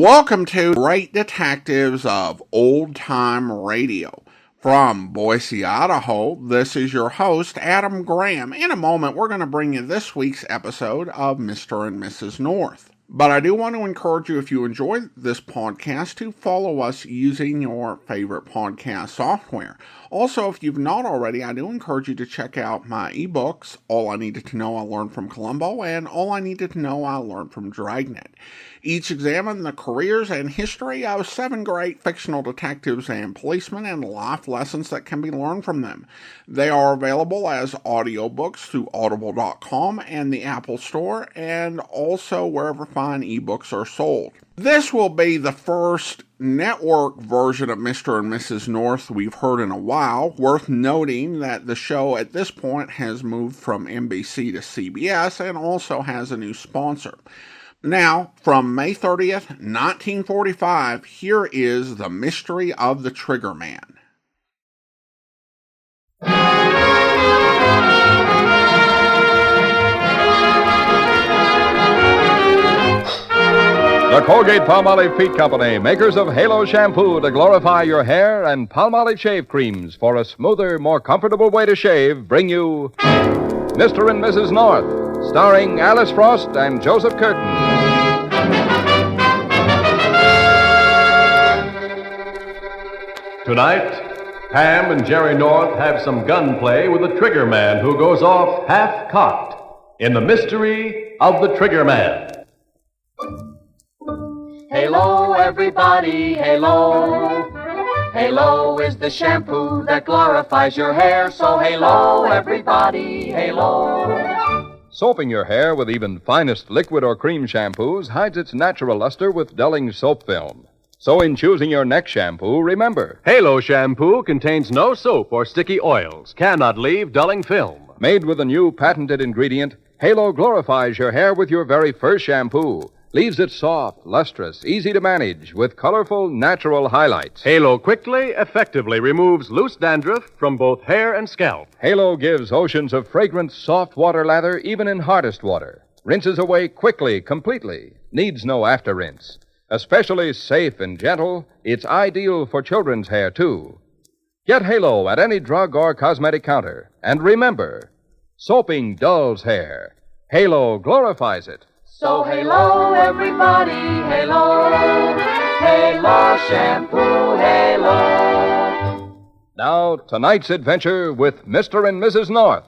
Welcome to Great Detectives of Old Time Radio. From Boise, Idaho, this is your host, Adam Graham. In a moment, we're going to bring you this week's episode of Mr. and Mrs. North. But I do want to encourage you, if you enjoy this podcast, to follow us using your favorite podcast software. Also, if you've not already, I do encourage you to check out my ebooks, All I Needed to Know I Learned from Columbo, and All I Needed to Know I Learned from Dragnet. Each examine the careers and history of 7 great fictional detectives and policemen and life lessons that can be learned from them. They are available as audiobooks through audible.com and the Apple Store, and also wherever fine ebooks are sold. This will be the first network version of Mr. and Mrs. North we've heard in a while. Worth noting that the show at this point has moved from NBC to CBS and also has a new sponsor. Now, from May 30th, 1945, here is The Mystery of the Triggerman. The Colgate-Palmolive Feet Company, makers of Halo Shampoo to glorify your hair and Palmolive Shave Creams for a smoother, more comfortable way to shave, bring you Mr. and Mrs. North, starring Alice Frost and Joseph Curtin. Tonight, Pam and Jerry North have some gunplay with the Triggerman who goes off half-cocked in The Mystery of the Triggerman. Halo, everybody, halo. Halo is the shampoo that glorifies your hair, so halo, everybody, halo. Soaping your hair with even finest liquid or cream shampoos hides its natural luster with dulling soap film. So in choosing your next shampoo, remember, Halo Shampoo contains no soap or sticky oils, cannot leave dulling film. made with a new patented ingredient, Halo glorifies your hair with your very first shampoo. Leaves it soft, lustrous, easy to manage, with colorful, natural highlights. Halo quickly, effectively removes loose dandruff from both hair and scalp. Halo gives oceans of fragrant, soft water lather even in hardest water. Rinses away quickly, completely. Needs no after rinse. Especially safe and gentle, it's ideal for children's hair, too. Get Halo at any drug or cosmetic counter. And remember, soaping dulls hair. Halo glorifies it. So halo, everybody, halo. Halo shampoo, halo. Now, tonight's adventure with Mr. and Mrs. North.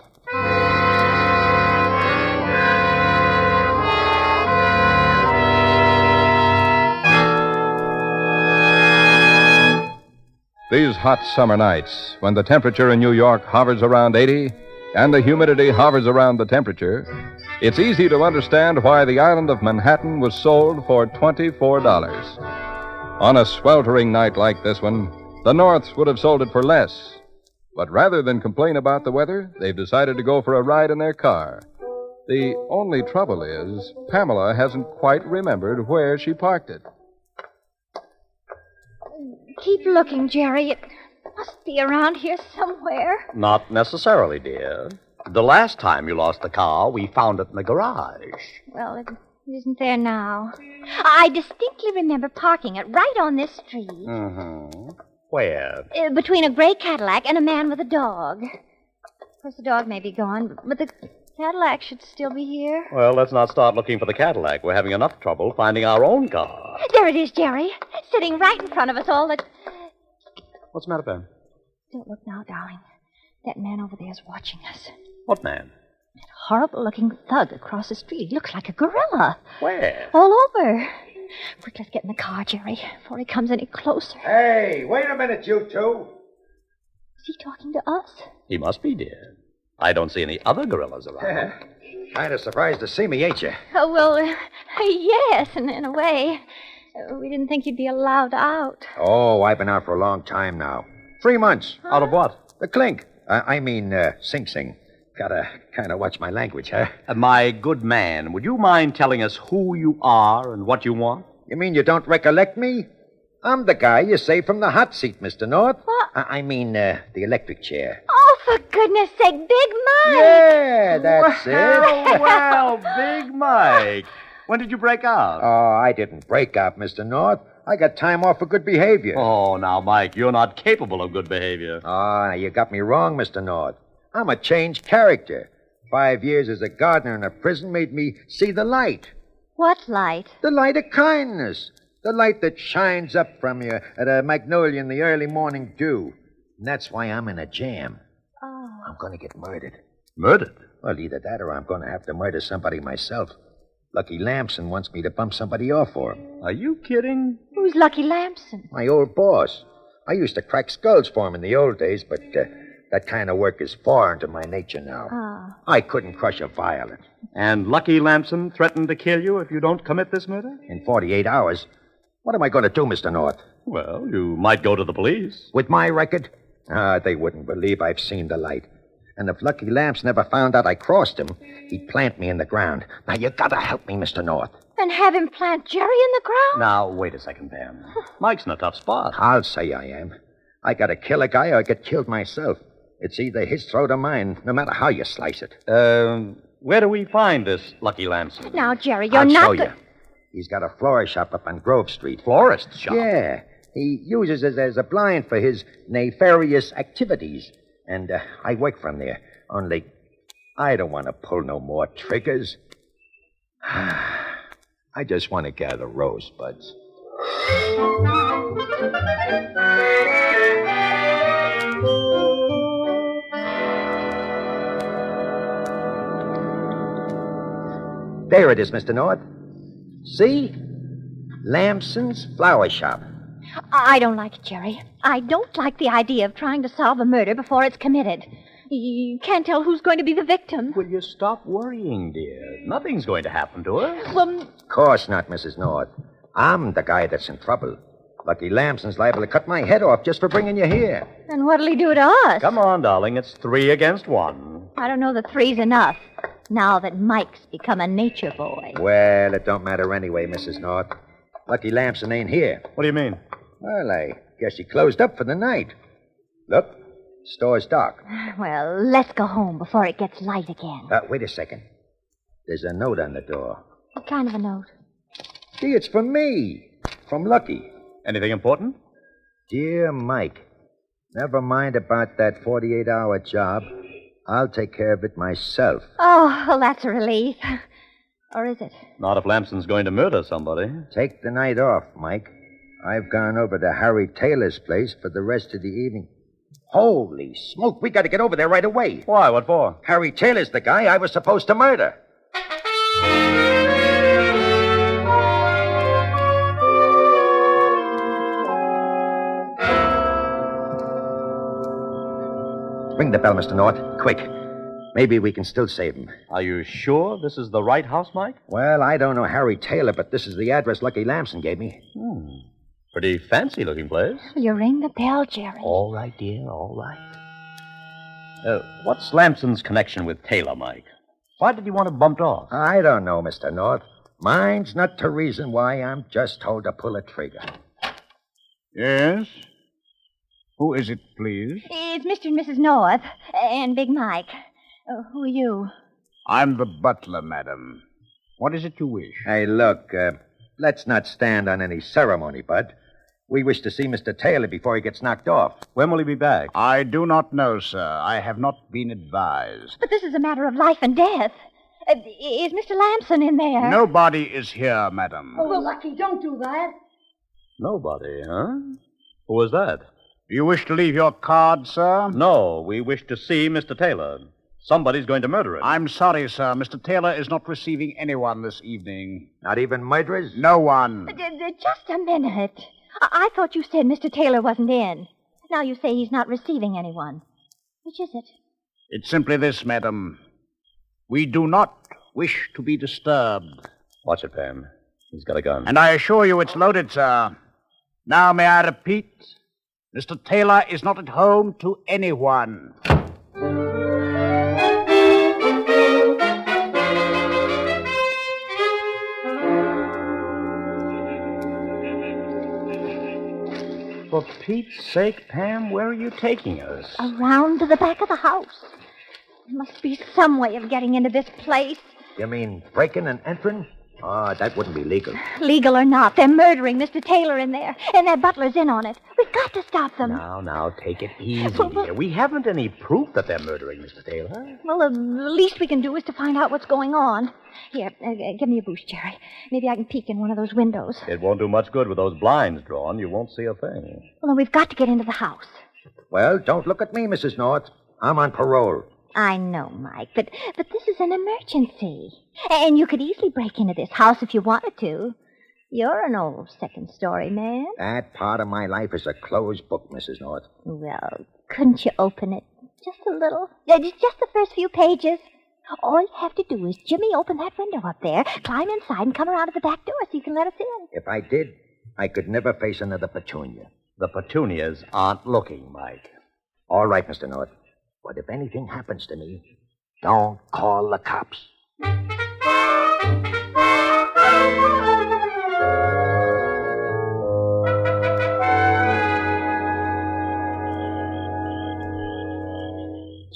These hot summer nights, when the temperature in New York hovers around 80 and the humidity hovers around the temperature, it's easy to understand why the island of Manhattan was sold for $24. On a sweltering night like this one, the Norths would have sold it for less. But rather than complain about the weather, they've decided to go for a ride in their car. The only trouble is, Pamela hasn't quite remembered where she parked it. Keep looking, Jerry. It must be around here somewhere. Not necessarily, dear. The last time you lost the car, we found it in the garage. Well, it isn't there now. I distinctly remember parking it right on this street. Mm-hmm. Where? Between a gray Cadillac and a man with a dog. Of course, the dog may be gone, but the Cadillac should still be here. Well, let's not start looking for the Cadillac. We're having enough trouble finding our own car. There it is, Jerry. Sitting right in front of us all the... What's the matter, Pam? Don't look now, darling. That man over there is watching us. What man? That horrible-looking thug across the street. He looks like a gorilla. Where? All over. Quick, let's get in the car, Jerry, before he comes any closer. Hey, wait a minute, you two. Is he talking to us? He must be, dear. I don't see any other gorillas around. Kind of surprised to see me, ain't you? Oh, well, yes, in a way. We didn't think you'd be allowed out. Oh, I've been out for a long time now. 3 months. Out of what? The clink. I mean, Sing Sing. Gotta kind of watch my language, huh? My good man, would you mind telling us who you are and what you want? You mean you don't recollect me? I'm the guy you saved from the hot seat, Mr. North. What? I mean, the electric chair. Oh, for goodness sake, Big Mike! Yeah, that's it. Well, Big Mike. When did you break out? Oh, I didn't break out, Mr. North. I got time off for good behavior. Oh, now, Mike, you're not capable of good behavior. Oh, you got me wrong, Mr. North. I'm a changed character. 5 years as a gardener in a prison made me see the light. What light? The light of kindness. The light that shines up from you at a magnolia in the early morning dew. And that's why I'm in a jam. Oh. I'm going to get murdered. Murdered? Well, either that or I'm going to have to murder somebody myself. Lucky Lamson wants me to bump somebody off for him. Are you kidding? Who's Lucky Lamson? My old boss. I used to crack skulls for him in the old days, but that kind of work is foreign to my nature now. Oh. I couldn't crush a violent. And Lucky Lamson threatened to kill you if you don't commit this murder? In 48 hours. What am I going to do, Mr. North? Well, you might go to the police. With my record? They wouldn't believe I've seen the light. And if Lucky Lamps never found out I crossed him, he'd plant me in the ground. Now, you gotta help me, Mr. North. And have him plant Jerry in the ground? Now, wait a second, Pam. Mike's in a tough spot. I'll say I am. I gotta kill a guy or get killed myself. It's either his throat or mine, no matter how you slice it. Where do we find this Lucky Lamson? Now, Jerry, you're I'll not... show you. He's got a florist shop up on Grove Street. Florist shop? Yeah. He uses it as a blind for his nefarious activities. And I work from there. Only, I don't want to pull no more triggers. I just want to gather rosebuds. There it is, Mr. North. See? Lamson's Flower Shop. I don't like it, Jerry. I don't like the idea of trying to solve a murder before it's committed. You can't tell who's going to be the victim. Will you stop worrying, dear? Nothing's going to happen to her. Well, Of course not, Mrs. North. I'm the guy that's in trouble. Lucky Lamson's liable to cut my head off just for bringing you here. then what'll he do to us? Come on, darling. It's 3 against 1. I don't know that 3's enough, now that Mike's become a nature boy. Well, it don't matter anyway, Mrs. North. Lucky Lamson ain't here. What do you mean? Well, I guess he closed up for the night. Look, store's dark. Well, let's go home before it gets light again. Wait a second. There's a note on the door. What kind of a note? See, it's for me. From Lucky. Anything important? Dear Mike, never mind about that 48-hour job. I'll take care of it myself. Oh, well, that's a relief. Or is it? Not if Lamson's going to murder somebody. Take the night off, Mike. I've gone over to Harry Taylor's place for the rest of the evening. Holy smoke, we got to get over there right away. Why? What for? Harry Taylor's the guy I was supposed to murder. Ring the bell, Mr. North. Quick. Maybe we can still save him. Are you sure this is the right house, Mike? Well, I don't know Harry Taylor, but this is the address Lucky Lamson gave me. Pretty fancy-looking place. Will you ring the bell, Jerry? All right, dear, all right. What's Lamson's connection with Taylor, Mike? Why did you want him bumped off? I don't know, Mr. North. Mine's not the reason why I'm just told to pull a trigger. Yes? Who is it, please? It's Mr. and Mrs. North and Big Mike. Who are you? I'm the butler, madam. What is it you wish? Hey, look, let's not stand on any ceremony, Bud. We wish to see Mr. Taylor before he gets knocked off. When will he be back? I do not know, sir. I have not been advised. But this is a matter of life and death. Is Mr. Lamson in there? Nobody is here, madam. Oh, well, Lucky, don't do that. Nobody, huh? Who was that? Do you wish to leave your card, sir? No, we wish to see Mr. Taylor. Somebody's going to murder him. I'm sorry, sir. Mr. Taylor is not receiving anyone this evening. Not even murderers? No one. Just a minute. I thought you said Mr. Taylor wasn't in. Now you say he's not receiving anyone. Which is it? It's simply this, madam. We do not wish to be disturbed. Watch it, Pam. He's got a gun. And I assure you it's loaded, sir. Now, may I repeat? Mr. Taylor is not at home to anyone. For Pete's sake, Pam, where are you taking us? Around to the back of the house. There must be some way of getting into this place. You mean breaking and entering? Oh, that wouldn't be legal. Legal or not, they're murdering Mr. Taylor in there, and that butler's in on it. We've got to stop them. Now, take it easy, dear. We haven't any proof that they're murdering Mr. Taylor. Well, the least we can do is to find out what's going on. Here, give me a boost, Jerry. Maybe I can peek in one of those windows. It won't do much good with those blinds drawn. You won't see a thing. Well, then we've got to get into the house. Well, don't look at me, Mrs. North. I'm on parole. I know, Mike, but this is an emergency. And you could easily break into this house if you wanted to. You're an old second-story man. That part of my life is a closed book, Mrs. North. Well, couldn't you open it just a little? Just the first few pages. All you have to do is jimmy open that window up there, climb inside, and come around to the back door so you can let us in. If I did, I could never face another Petunia. The Petunias aren't looking, Mike. All right, Mr. North. But if anything happens to me, don't call the cops.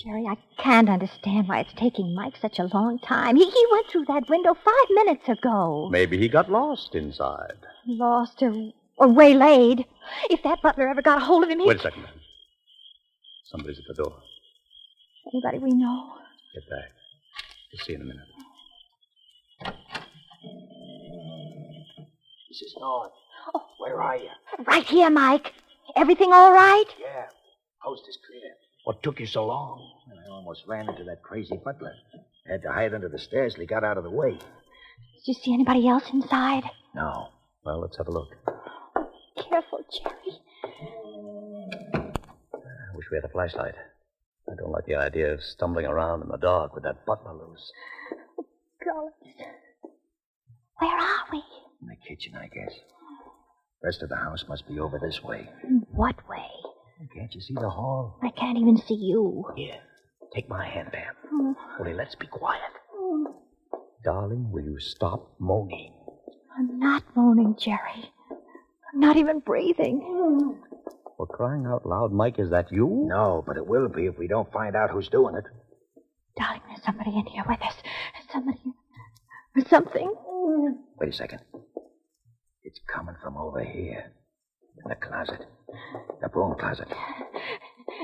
Jerry, I can't understand why it's taking Mike such a long time. He went through that window 5 minutes ago. Maybe he got lost inside. Lost or waylaid. If that butler ever got a hold of him, Wait a second, man. Somebody's at the door. Anybody we know? Get back. We'll see you in a minute. Mrs. North, where are you? Right here, Mike. Everything all right? Yeah, coast is clear. What took you so long? I almost ran into that crazy butler. Had to hide under the stairs till he got out of the way. Did you see anybody else inside? No. Well, let's have a look. Careful, Jerry. I wish we had a flashlight. I don't like the idea of stumbling around in the dark with that butler loose. Golly. Where are we? In the kitchen, I guess. Rest of the house must be over this way. What way? Can't you see the hall? I can't even see you. Here, take my hand, Pam. Only let's be quiet. Darling, will you stop moaning? I'm not moaning, Jerry. I'm not even breathing. For crying out loud, Mike, is that you? No, but it will be if we don't find out who's doing it. Darling, there's somebody in here with us. Somebody or something. Wait a second. It's coming from over here. In the closet. The broom closet.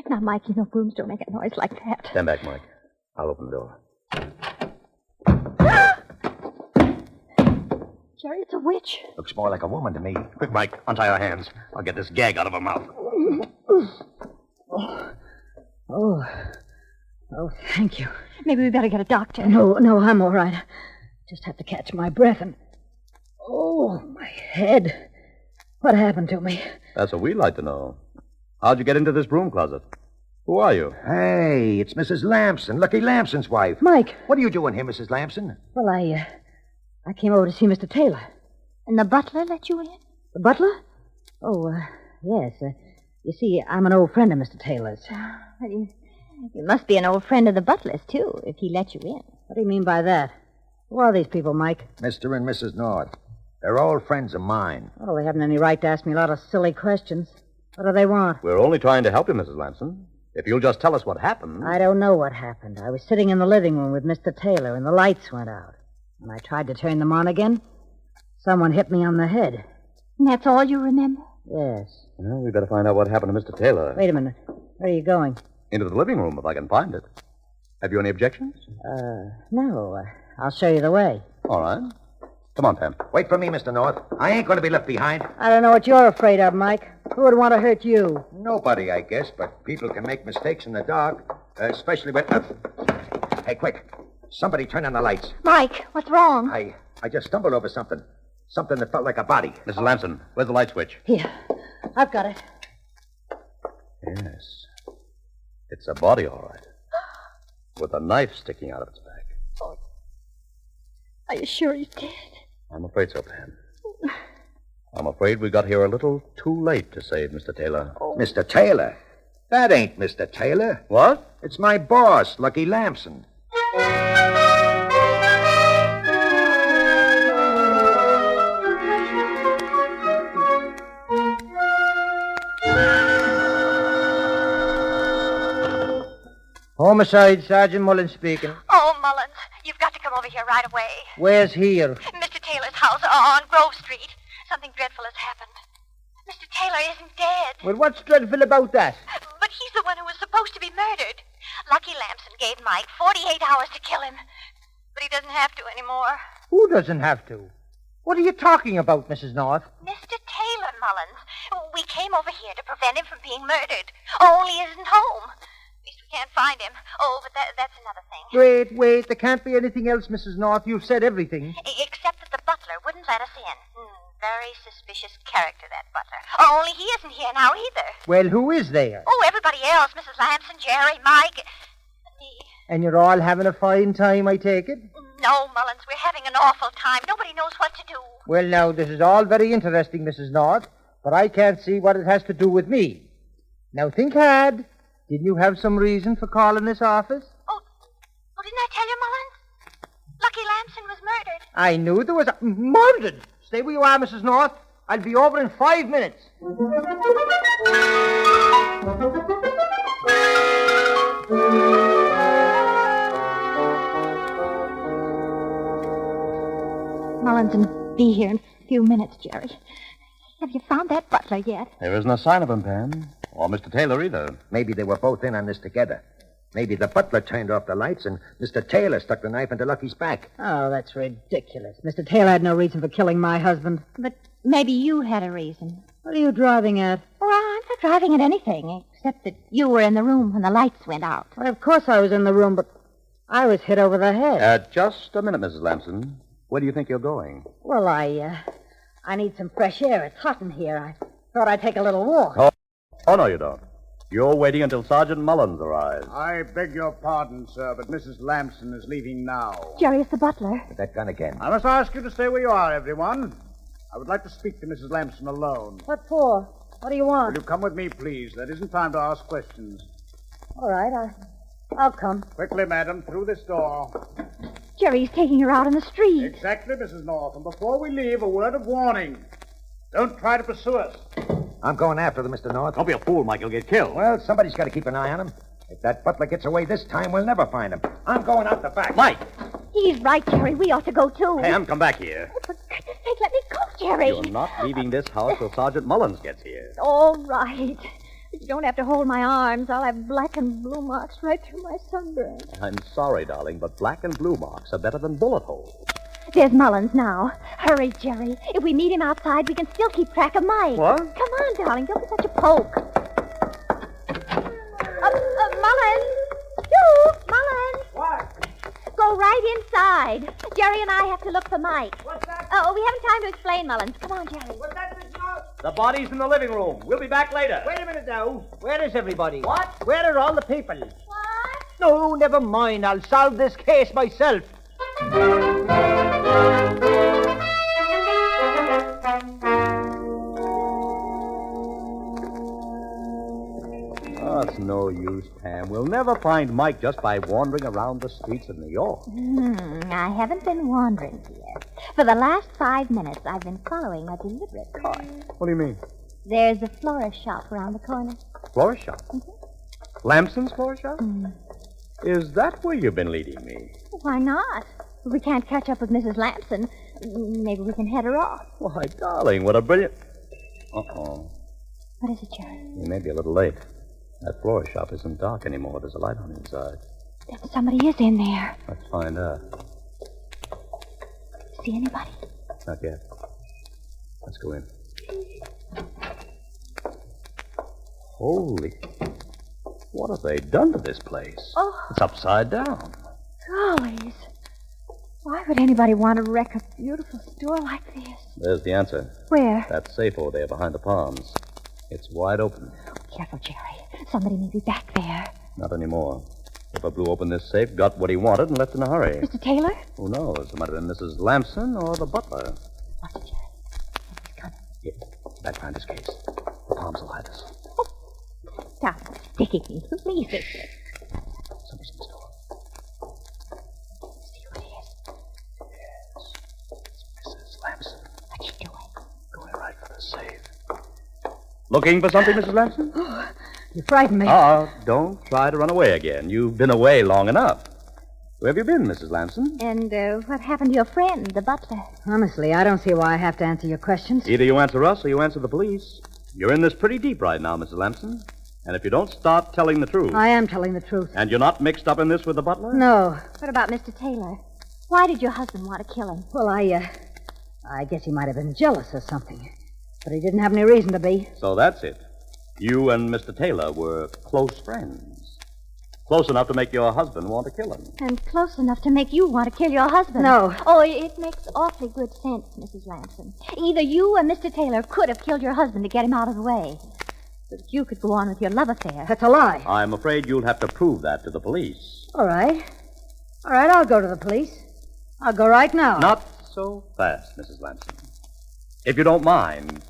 Now, Mike, you know brooms don't make a noise like that. Stand back, Mike. I'll open the door. Jerry, it's a witch. Looks more like a woman to me. Quick, Mike, untie her hands. I'll get this gag out of her mouth. Oh, thank you. Maybe we better get a doctor. No, I'm all right. Just have to catch my breath and... Oh, my head. What happened to me? That's what we'd like to know. How'd you get into this broom closet? Who are you? Hey, it's Mrs. Lamson, Lucky Lamson's wife. Mike. What are you doing here, Mrs. Lamson? Well, I came over to see Mr. Taylor. And the butler let you in? The butler? Oh, yes. You see, I'm an old friend of Mr. Taylor's. You must be an old friend of the butler's, too, if he let you in. What do you mean by that? Who are these people, Mike? Mr. and Mrs. North. They're old friends of mine. Oh, they haven't any right to ask me a lot of silly questions. What do they want? We're only trying to help you, Mrs. Lamson. If you'll just tell us what happened. I don't know what happened. I was sitting in the living room with Mr. Taylor, and the lights went out. When I tried to turn them on again, someone hit me on the head. And that's all you remember? Yes. Well, we better find out what happened to Mr. Taylor. Wait a minute. Where are you going? Into the living room, if I can find it. Have you any objections? No. I'll show you the way. All right. Come on, Pam. Wait for me, Mr. North. I ain't going to be left behind. I don't know what you're afraid of, Mike. Who would want to hurt you? Nobody, I guess, but people can make mistakes in the dark, especially when... Hey, quick. Somebody turn on the lights. Mike, what's wrong? I just stumbled over something. Something that felt like a body. Mrs. Lamson, where's the light switch? Here. I've got it. Yes. It's a body, all right. With a knife sticking out of its back. Oh. Are you sure he's dead? I'm afraid so, Pam. I'm afraid we got here a little too late to save Mr. Taylor. Oh. Mr. Taylor? That ain't Mr. Taylor. What? It's my boss, Lucky Lamson. Homicide, Sergeant Mullins speaking. Oh, Mullins, you've got to come over here right away. Where's here? Mr. Taylor's house on Grove Street. Something dreadful has happened. Mr. Taylor isn't dead. Well, what's dreadful about that? But he's the one who was supposed to be murdered. Lucky Lamson gave Mike 48 hours to kill him. But he doesn't have to anymore. Who doesn't have to? What are you talking about, Mrs. North? Mr. Taylor, Mullins. We came over here to prevent him from being murdered. Only he isn't home. At least we can't find him. Oh, but that's another thing. Wait. There can't be anything else, Mrs. North. You've said everything. Except that the butler wouldn't let us in. Very suspicious character, that butler. Only he isn't here now either. Well, who is there? Oh, everybody else. Mrs. Lamson, Jerry, Mike, and me. And you're all having a fine time, I take it? No, Mullins, we're having an awful time. Nobody knows what to do. Well, now, this is all very interesting, Mrs. North, but I can't see what it has to do with me. Now, think hard. Didn't you have some reason for calling this office? Oh, didn't I tell you, Mullins? Lucky Lamson was murdered. I knew there was a... Murdered! Stay where you are, Mrs. North. I'll be over in 5 minutes. Mullins will be here in a few minutes, Jerry. Have you found that butler yet? There isn't a sign of him, Pam. Or Mr. Taylor either. Maybe they were both in on this together. Maybe the butler turned off the lights and Mr. Taylor stuck the knife into Lucky's back. Oh, that's ridiculous. Mr. Taylor had no reason for killing my husband. But maybe you had a reason. What are you driving at? Well, I'm not driving at anything, except that you were in the room when the lights went out. Well, of course I was in the room, but I was hit over the head. Just a minute, Mrs. Lamson. Where do you think you're going? Well, I need some fresh air. It's hot in here. I thought I'd take a little walk. Oh, no, you don't. You're waiting until Sergeant Mullins arrives. I beg your pardon, sir, but Mrs. Lamson is leaving now. Jerry, it's the butler. With that gun again. I must ask you to stay where you are, everyone. I would like to speak to Mrs. Lamson alone. What for? What do you Will want? you come with me, please? There isn't time to ask questions. All right, I'll come. Quickly, madam, through this door. Jerry's taking her out in the street. Exactly, Mrs. North. And before we leave, a word of warning. Don't try to pursue us. I'm going after them, Mr. North. Don't be a fool, Mike. You'll get killed. Well, somebody's got to keep an eye on him. If that butler gets away this time, we'll never find him. I'm going out the back. Mike! He's right, Jerry. We ought to go, too. Pam, come back here. Oh, for goodness sake, let me go, Jerry. You're not leaving this house till Sergeant Mullins gets here. All right. You don't have to hold my arms. I'll have black and blue marks right through my sunburn. I'm sorry, darling, but black and blue marks are better than bullet holes. There's Mullins now. Hurry, Jerry. If we meet him outside, we can still keep track of Mike. What? Come on, darling. Don't be such a poke. Mullins! You! Mullins! What? Go right inside. Jerry and I have to look for Mike. What's that? Oh, we haven't time to explain, Mullins. Come on, Jerry. What's that, Mrs. North? The body's in the living room. We'll be back later. Wait a minute now. Where is everybody? What? Where are all the people? What? No, never mind. I'll solve this case myself. Oh, it's no use, Pam. We'll never find Mike just by wandering around the streets of New York. I haven't been wandering here. For the last 5 minutes, I've been following a deliberate course. What do you mean? There's a florist shop around the corner. Florist shop? Lamson's florist shop? Is that where you've been leading me? Why not? If we can't catch up with Mrs. Lamson, maybe we can head her off. Why, darling, what a brilliant... Uh-oh. What is it, Jerry? You may be a little late. That florist shop isn't dark anymore. There's a light on the inside. Then somebody is in there. Let's find out. See anybody? Not yet. Let's go in. Holy... What have they done to this place? Oh. It's upside down. Gollies. Why would anybody want to wreck a beautiful store like this? There's the answer. Where? That safe over there behind the palms. It's wide open. Careful, Jerry. Somebody may be back there. Not anymore. If I blew open this safe, got what he wanted, and left in a hurry. Mr. Taylor? Who knows? It might have been Mrs. Lamson or the butler. Watch it, Jerry. Somebody's coming. Yeah, back behind his case. The palms will hide us. Stop sticking me. Who is it? Somebody's in the store. See who it is. Yes. It's Mrs. Lamson. What's she doing? Going right for the safe. Looking for something, Mrs. Lamson? You frightened me. Don't try to run away again. You've been away long enough. Where have you been, Mrs. Lamson? And what happened to your friend, the butler? Honestly, I don't see why I have to answer your questions. Either you answer us or you answer the police. You're in this pretty deep right now, Mrs. Lamson. And if you don't start telling the truth... I am telling the truth. And you're not mixed up in this with the butler? No. What about Mr. Taylor? Why did your husband want to kill him? Well, I guess he might have been jealous or something. But he didn't have any reason to be. So that's it. You and Mr. Taylor were close friends. Close enough to make your husband want to kill him. And close enough to make you want to kill your husband. No. Oh, it makes awfully good sense, Mrs. Lamson. Either you or Mr. Taylor could have killed your husband to get him out of the way, so that you could go on with your love affair. That's a lie. I'm afraid you'll have to prove that to the police. All right, I'll go to the police. I'll go right now. Not so fast, Mrs. Lamson. If you don't mind,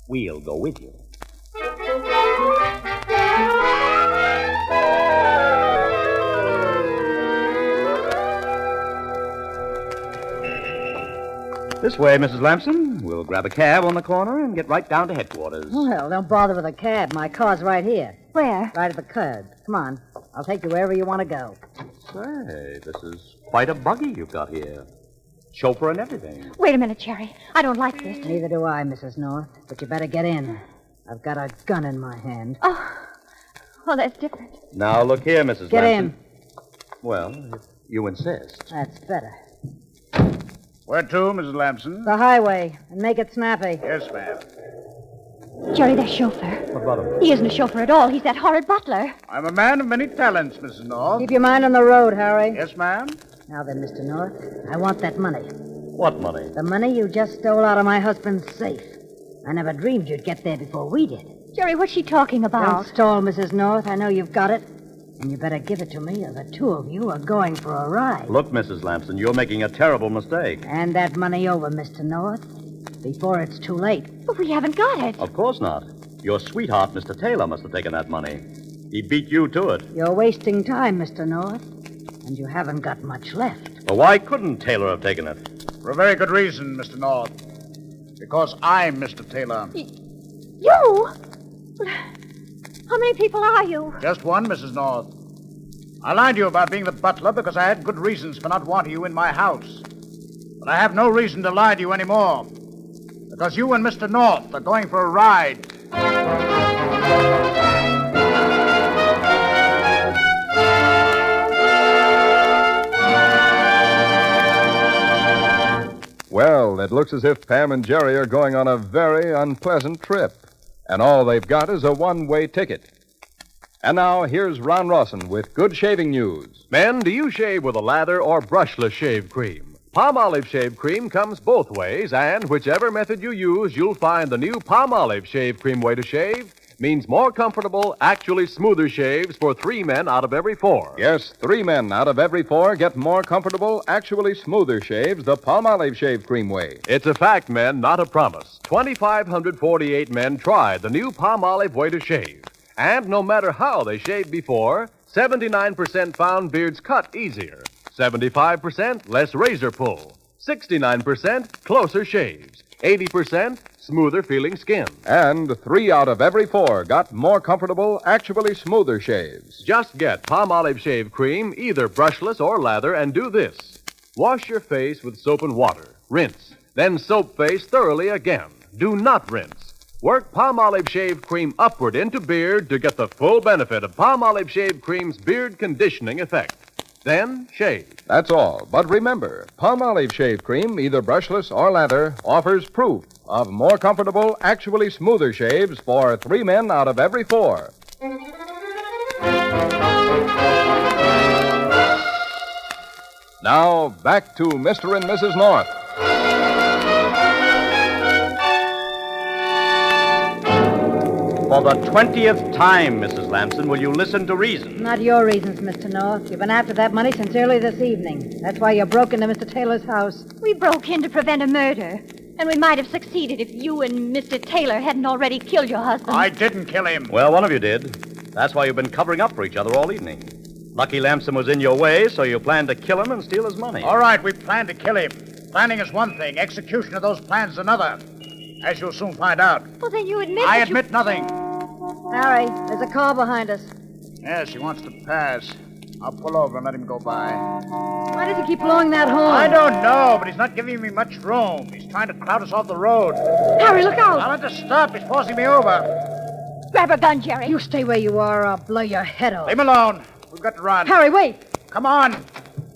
we'll go with you. This way, Mrs. Lamson. We'll grab a cab on the corner and get right down to headquarters. Well, don't bother with a cab. My car's right here. Where? Right at the curb. Come on. I'll take you wherever you want to go. Say, this is quite a buggy you've got here. Chauffeur and everything. Wait a minute, Jerry. I don't like this. Neither do I, Mrs. North. But you better get in. I've got a gun in my hand. Oh, that's different. Now, look here, Mrs. Get Lamson. in. Well, if you insist. That's better. Where to, Mrs. Lamson? The highway. And make it snappy. Yes, ma'am. Jerry, that chauffeur. What about him? He isn't a chauffeur at all. He's that horrid butler. I'm a man of many talents, Mrs. North. Keep your mind on the road, Harry. Yes, ma'am. Now then, Mr. North, I want that money. What money? The money you just stole out of my husband's safe. I never dreamed you'd get there before we did. Jerry, what's she talking Don't about? stall, Mrs. North. I know you've got it. And you better give it to me, or the two of you are going for a ride. Look, Mrs. Lamson, you're making a terrible mistake. Hand that money over, Mr. North, before it's too late. But we haven't got it. Of course not. Your sweetheart, Mr. Taylor, must have taken that money. He beat you to it. You're wasting time, Mr. North, and you haven't got much left. Well, why couldn't Taylor have taken it? For a very good reason, Mr. North. Because I'm Mr. Taylor. You? How many people are you? Just one, Mrs. North. I lied to you about being the butler because I had good reasons for not wanting you in my house. But I have no reason to lie to you anymore. Because you and Mr. North are going for a ride. Well, it looks as if Pam and Jerry are going on a very unpleasant trip. And all they've got is a one-way ticket. And now, here's Ron Rawson with good shaving news. Men, do you shave with a lather or brushless shave cream? Palmolive shave cream comes both ways, and whichever method you use, you'll find the new Palmolive shave cream way to shave means more comfortable, actually smoother shaves for 3 men out of every 4. Yes, 3 men out of every 4 get more comfortable, actually smoother shaves the Palmolive shave cream way. It's a fact, men, not a promise. 2,548 men tried the new Palmolive way to shave. And no matter how they shaved before, 79% found beards cut easier, 75% less razor pull, 69% closer shaves, 80% smoother feeling skin. And 3 out of every 4 got more comfortable, actually smoother shaves. Just get Palmolive shave cream, either brushless or lather, and do this. Wash your face with soap and water. Rinse. Then soap face thoroughly again. Do not rinse. Work Palmolive shave cream upward into beard to get the full benefit of Palmolive shave cream's beard conditioning effect. Then shave. That's all. But remember, Palmolive shave cream, either brushless or lather, offers proof of more comfortable, actually smoother shaves for 3 men out of every 4. Now, back to Mr. and Mrs. North. For the 20th time, Mrs. Lamson, will you listen to reason? Not your reasons, Mr. North. You've been after that money since early this evening. That's why you broke into Mr. Taylor's house. We broke in to prevent a murder. And we might have succeeded if you and Mr. Taylor hadn't already killed your husband. I didn't kill him. Well, one of you did. That's why you've been covering up for each other all evening. Lucky Lamson was in your way, so you planned to kill him and steal his money. All right, we planned to kill him. Planning is one thing. Execution of those plans is another. As you'll soon find out. Well, then you admit I that admit nothing. Harry, there's a car behind us. Yes, he wants to pass. I'll pull over and let him go by. Why does he keep blowing that horn? I don't know, but he's not giving me much room. He's trying to crowd us off the road. Harry, look out! I'll have to stop. He's forcing me over. Grab a gun, Jerry. You stay where you are, or I'll blow your head off. Leave him alone. We've got to run. Harry, wait! Come on.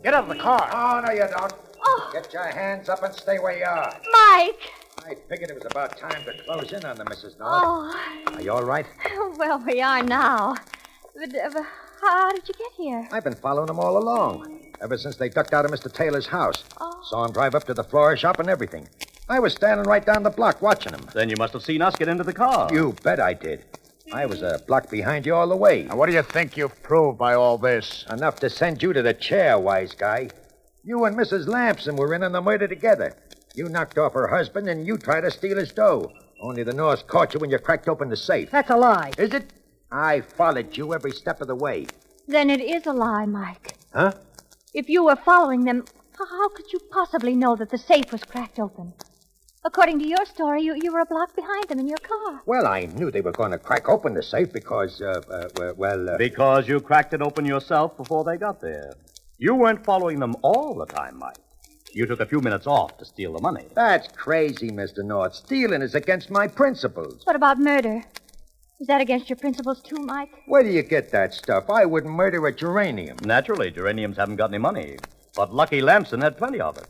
Get out of the car. Oh, no, you don't. Oh. Get your hands up and stay where you are. Mike! I figured it was about time to close in on the Mrs. North. Oh, Are you all right? well, we are now. But how did you get here? I've been following them all along. Ever since they ducked out of Mr. Taylor's house. Oh. Saw him drive up to the flower shop and everything. I was standing right down the block watching him. Then you must have seen us get into the car. You bet I did. I was a block behind you all the way. Now, what do you think you've proved by all this? Enough to send you to the chair, wise guy. You and Mrs. Lamson were in on the murder together. You knocked off her husband, and you tried to steal his dough. Only the Norths caught you when you cracked open the safe. That's a lie. Is it? I followed you every step of the way. Then it is a lie, Mike. Huh? If you were following them, how could you possibly know that the safe was cracked open? According to your story, you were a block behind them in your car. Well, I knew they were going to crack open the safe because, Because you cracked it open yourself before they got there. You weren't following them all the time, Mike. You took a few minutes off to steal the money. That's crazy, Mr. North. Stealing is against my principles. What about murder? Is that against your principles, too, Mike? Where do you get that stuff? I wouldn't murder a geranium. Naturally, geraniums haven't got any money. But Lucky Lamson had plenty of it.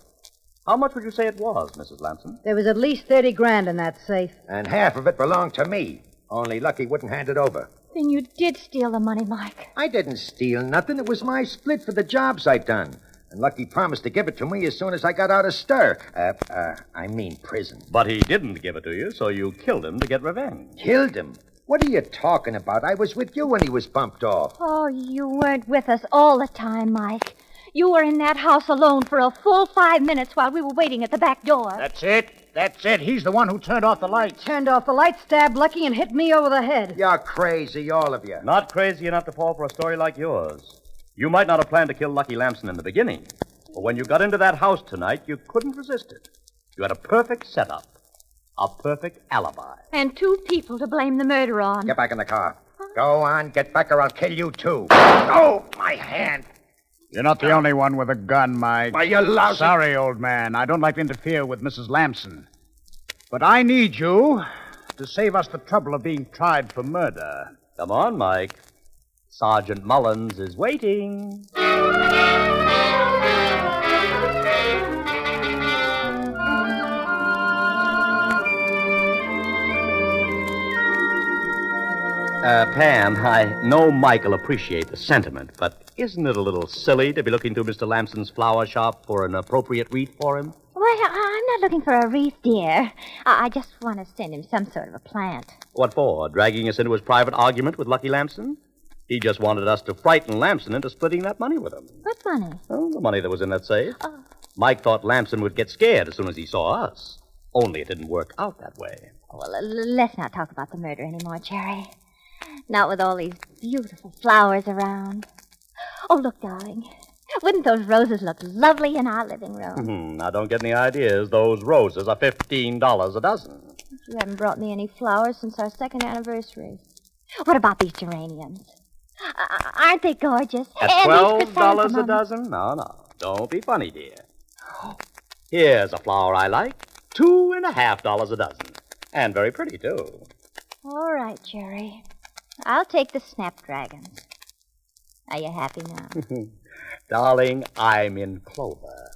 How much would you say it was, Mrs. Lamson? There was at least 30 grand in that safe. And half of it belonged to me. Only Lucky wouldn't hand it over. Then you did steal the money, Mike. I didn't steal nothing. It was my split for the jobs I'd done. And Lucky promised to give it to me as soon as I got out of stir. I mean prison. But he didn't give it to you, so you killed him to get revenge. Killed him? What are you talking about? I was with you when he was bumped off. Oh, you weren't with us all the time, Mike. You were in that house alone for a full 5 minutes while we were waiting at the back door. That's it. That's it. He's the one who turned off the lights. Turned off the light, stabbed Lucky, and hit me over the head. You're crazy, all of you. Not crazy enough to fall for a story like yours. You might not have planned to kill Lucky Lamson in the beginning, but when you got into that house tonight, you couldn't resist it. You had a perfect setup, a perfect alibi. And 2 people to blame the murder on. Get back in the car. Go on, get back or I'll kill you, too. Oh, my hand. You're not the only one with a gun, Mike. Why, you lousy... Sorry, old man. I don't like to interfere with Mrs. Lamson. But I need you to save us the trouble of being tried for murder. Come on, Mike. Sergeant Mullins is waiting. Pam, I know Mike will appreciate the sentiment, but isn't it a little silly to be looking through Mr. Lamson's flower shop for an appropriate wreath for him? Well, I'm not looking for a wreath, dear. I just want to send him some sort of a plant. What for? Dragging us into his private argument with Lucky Lamson? He just wanted us to frighten Lamson into splitting that money with him. What money? Oh, the money that was in that safe. Oh. Mike thought Lamson would get scared as soon as he saw us. Only it didn't work out that way. Well, let's not talk about the murder anymore, Jerry. Not with all these beautiful flowers around. Oh, look, darling. Wouldn't those roses look lovely in our living room? Now, don't get any ideas. Those roses are $15 a dozen. You haven't brought me any flowers since our 2nd anniversary. What about these geraniums? Aren't they gorgeous? At And these $12 a chrysanthemums. dozen? No. Don't be funny, dear. Here's a flower I like. $2.50 a dozen. And very pretty, too. All right, Jerry. I'll take the snapdragons. Are you happy now? Darling, I'm in clover.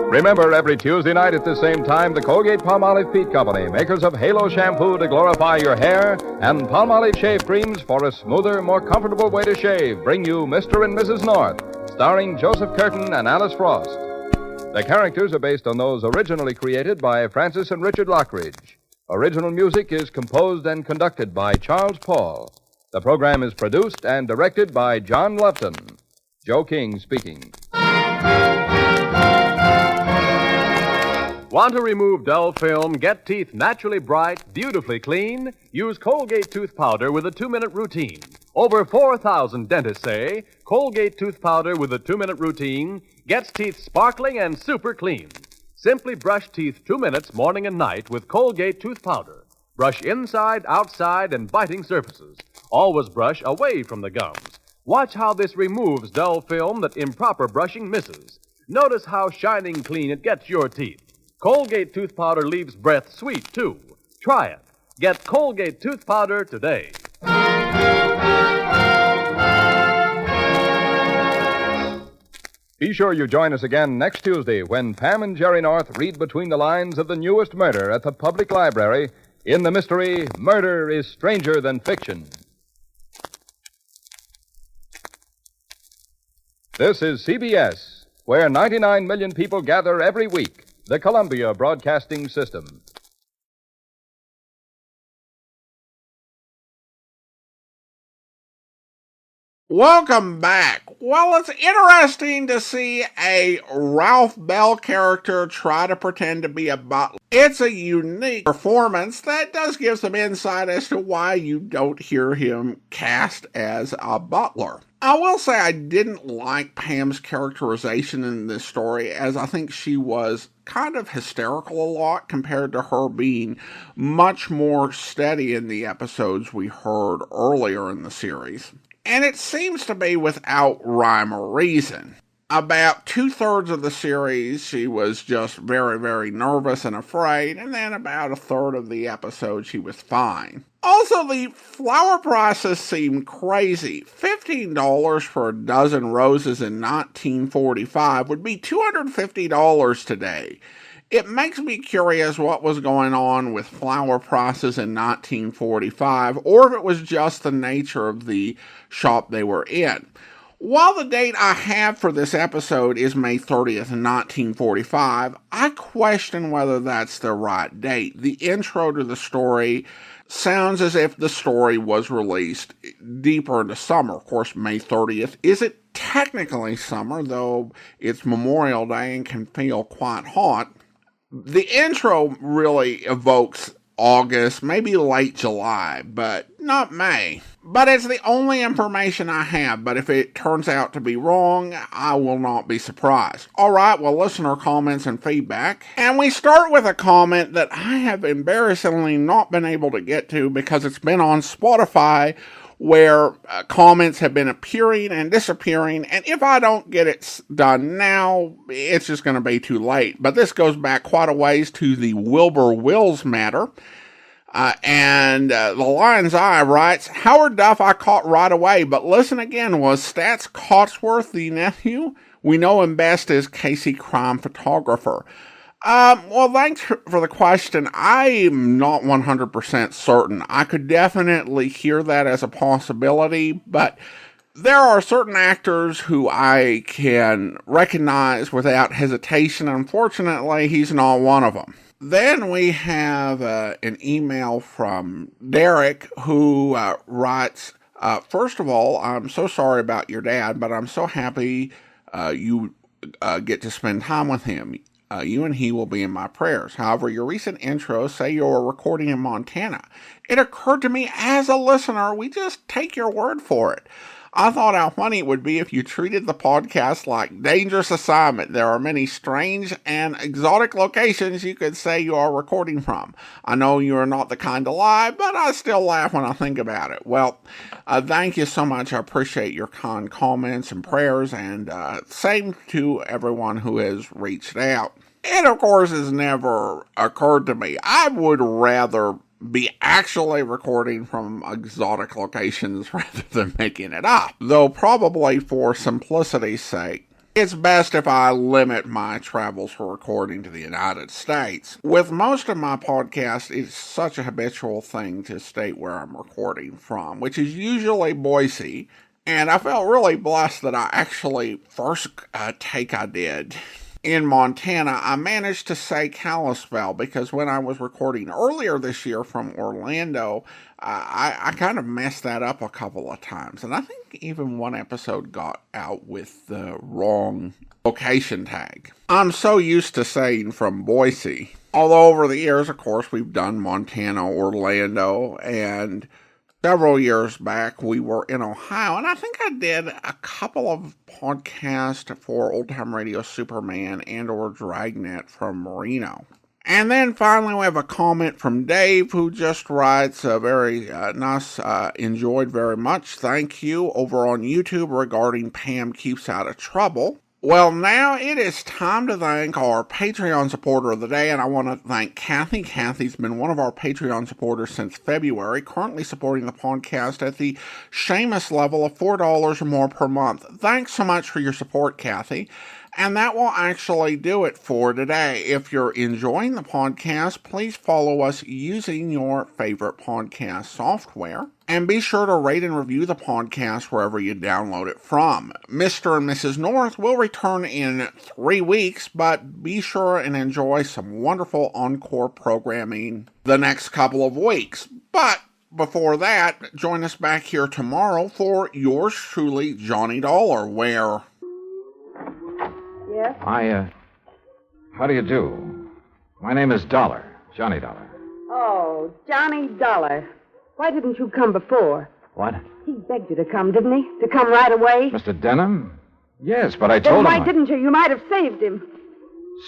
Remember, every Tuesday night at the same time, the Colgate-Palmolive Feet Company, makers of Halo Shampoo to glorify your hair and Palmolive Shave Creams for a smoother, more comfortable way to shave, bring you Mr. and Mrs. North, starring Joseph Curtin and Alice Frost. The characters are based on those originally created by Francis and Richard Lockridge. Original music is composed and conducted by Charles Paul. The program is produced and directed by John Lufton. Joe King speaking. Want to remove dull film, get teeth naturally bright, beautifully clean? Use Colgate tooth powder with a 2-minute routine. Over 4,000 dentists say Colgate tooth powder with a 2-minute routine gets teeth sparkling and super clean. Simply brush teeth 2 minutes morning and night with Colgate tooth powder. Brush inside, outside, and biting surfaces. Always brush away from the gums. Watch how this removes dull film that improper brushing misses. Notice how shining clean it gets your teeth. Colgate tooth powder leaves breath sweet, too. Try it. Get Colgate tooth powder today. Be sure you join us again next Tuesday when Pam and Jerry North read between the lines of the newest murder at the Public Library in the mystery Murder is Stranger Than Fiction. This is CBS, where 99 million people gather every week, the Columbia Broadcasting System. Welcome back. Well, it's interesting to see a Ralph Bell character try to pretend to be a butler. It's a unique performance that does give some insight as to why you don't hear him cast as a butler. I will say I didn't like Pam's characterization in this story, as I think she was kind of hysterical a lot compared to her being much more steady in the episodes we heard earlier in the series. And it seems to be without rhyme or reason. About 2/3 of the series, she was just very, very nervous and afraid, and then about 1/3 of the episode, she was fine. Also, the flower prices seemed crazy. $15 for a dozen roses in 1945 would be $250 today. It makes me curious what was going on with flower prices in 1945, or if it was just the nature of the shop they were in. While the date I have for this episode is May 30th, 1945, I question whether that's the right date. The intro to the story sounds as if the story was released deeper into summer. Of course, May 30th isn't technically summer, though it's Memorial Day and can feel quite hot. The intro really evokes August, maybe late July, but not May. But it's the only information I have, but if it turns out to be wrong, I will not be surprised. Alright, well, listener comments and feedback. And we start with a comment that I have embarrassingly not been able to get to because it's been on Spotify, where comments have been appearing and disappearing, and if I don't get it done now, it's just going to be too late. But this goes back quite a ways to the Wilbur Wills matter. And the Lion's Eye writes, Howard Duff I caught right away, but listen again, was Stats Cotsworth the nephew? We know him best as Casey Crime Photographer. Well, thanks for the question. I'm not 100% certain. I could definitely hear that as a possibility, but there are certain actors who I can recognize without hesitation. Unfortunately, he's not one of them. Then we have an email from Derek who writes, first of all, I'm so sorry about your dad, but I'm so happy you get to spend time with him. You and he will be in my prayers. However, your recent intro say you're recording in Montana. It occurred to me as a listener, we just take your word for it. I thought how funny it would be if you treated the podcast like Dangerous Assignment. There are many strange and exotic locations you could say you are recording from. I know you are not the kind to lie, but I still laugh when I think about it. Well, thank you so much. I appreciate your kind comments and prayers, and same to everyone who has reached out. It, of course, has never occurred to me. I would rather be actually recording from exotic locations rather than making it up. Though probably for simplicity's sake, it's best if I limit my travels for recording to the United States. With most of my podcasts, it's such a habitual thing to state where I'm recording from, which is usually Boise. And I felt really blessed that I actually, first take I did in Montana, I managed to say Kalispell, because when I was recording earlier this year from Orlando, I kind of messed that up a couple of times. And I think even one episode got out with the wrong location tag. I'm so used to saying from Boise. Although over the years, of course, we've done Montana, Orlando, and Several years back, we were in Ohio, and I think I did a couple of podcasts for Old Time Radio Superman and or Dragnet from Reno. And then finally we have a comment from Dave, who just writes a very nice, enjoyed very much, thank you, over on YouTube regarding Pam Keeps Out of Trouble. Well, now it is time to thank our Patreon supporter of the day, and I want to thank Kathy. Kathy's been one of our Patreon supporters since February, currently supporting the podcast at the Seamus level of $4 or more per month. Thanks so much for your support, Kathy. And that will actually do it for today. If you're enjoying the podcast, please follow us using your favorite podcast software. And be sure to rate and review the podcast wherever you download it from. Mr. and Mrs. North will return in 3 weeks, but be sure and enjoy some wonderful encore programming the next couple of weeks. But before that, join us back here tomorrow for yours truly, Johnny Dollar, where... Yes? How do you do? My name is Dollar, Johnny Dollar. Oh, Johnny Dollar. Why didn't you come before? What? He begged you to come, didn't he? To come right away? Mr. Denham? Yes, but I told him... Then why didn't you? You might have saved him.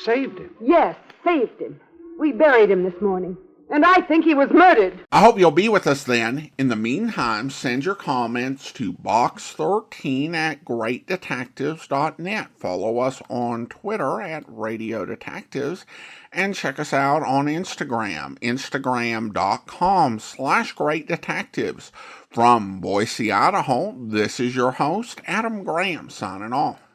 Saved him? Yes, saved him. We buried him this morning. And I think he was murdered. I hope you'll be with us then. In the meantime, send your comments to box13@greatdetectives.net. Follow us on Twitter at Radio Detectives. And check us out on Instagram, instagram.com/greatdetectives. From Boise, Idaho, this is your host, Adam Graham, signing off.